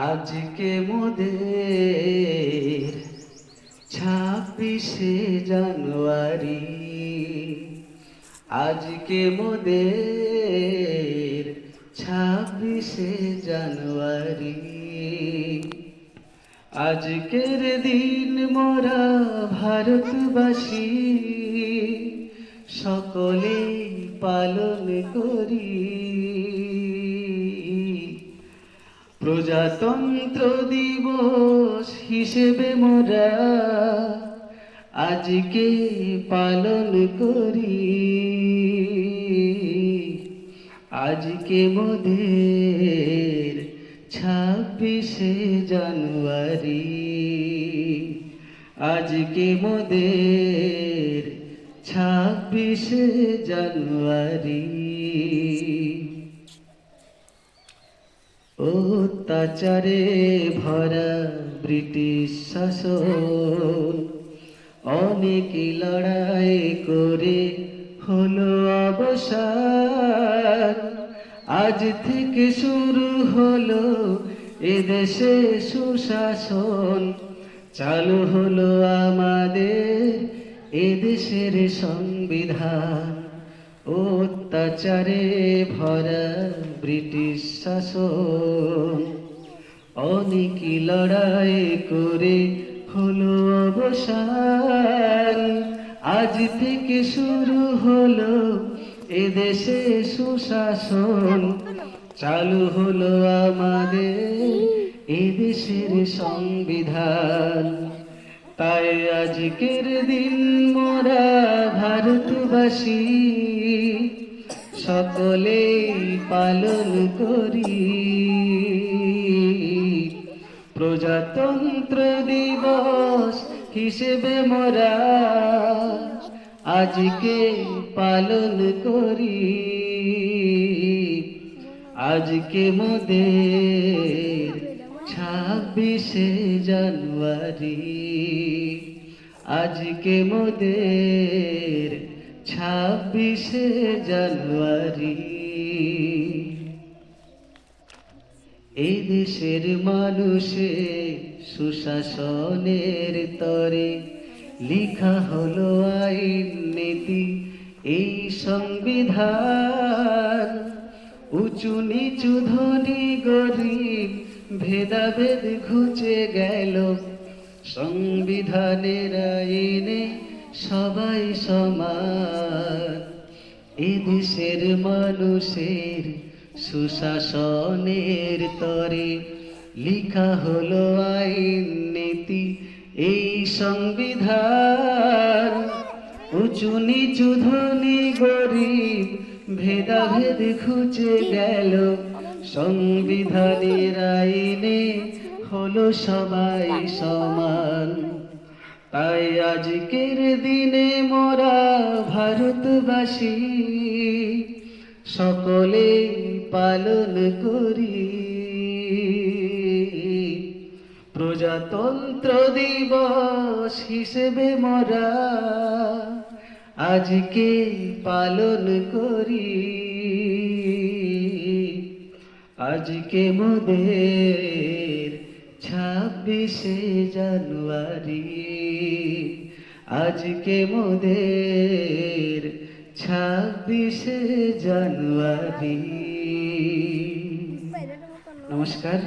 আজকে মোদের 26শে জানুয়ারি, আজকে মোদের 26শে জানুয়ারি। আজকের দিন মোরা ভারতবাসী সকলে পালন করি। প্রজাতন্ত্র দিবস হিসেবে মোরা আজকে পালন করি। আজকে মোদের 26শে জানুয়ারি, আজকে মোদের 26শে জানুয়ারি। অত্যাচারে ভরা ব্রিটিশ শাসন অনেক লড়াই করে হলো অবসান। আজ থেকে শুরু হলো এদেশে সুশাসন, চালু হলো আমাদের এদেশের সংবিধান। অত্যাচারে ভরা ব্রিটিশ শাসন অনেক লড়াই করে হলো অবসান। আজ থেকে শুরু হলো এদেশে সুশাসন, চালু হলো আমাদের এদেশের সংবিধান। তাই আজকের দিন মোরা ভারতবাসী সকলে পালন করি। প্রজাতন্ত্র দিবস হিসেবে মোরা আজকে পালন করি। আজকে মোদের 26শে জানুয়ারি, আজকে মোদের 26শে জানুয়ারি। এই দেশের মানুষের সুশাসনের তরে লিখা হলো আইন নীতি এই সংবিধান। উঁচু নিচু ধনী গরিব ভেদাভেদ ঘুচে গেল, সংবিধানের আইনে সবাই সমান। এদেশের মানুষের সুশাসনের তরে লিখা হলো আইন নীতি এই সংবিধান। উঁচু নিচু ধনী গরিব ভেদাভেদ ঘুচে গেল, সংবিধানের আইনে হলো সবাই সমান। তাই আজকের দিনে মোরা ভারতবাসী সকলে পালন করি। প্রজাতন্ত্র দিবস হিসেবে মোরা আজকে পালন করি। আজকে মোদের 26শে জানুয়ারি, আজকে মোদের 26শে জানুয়ারি। নমস্কার।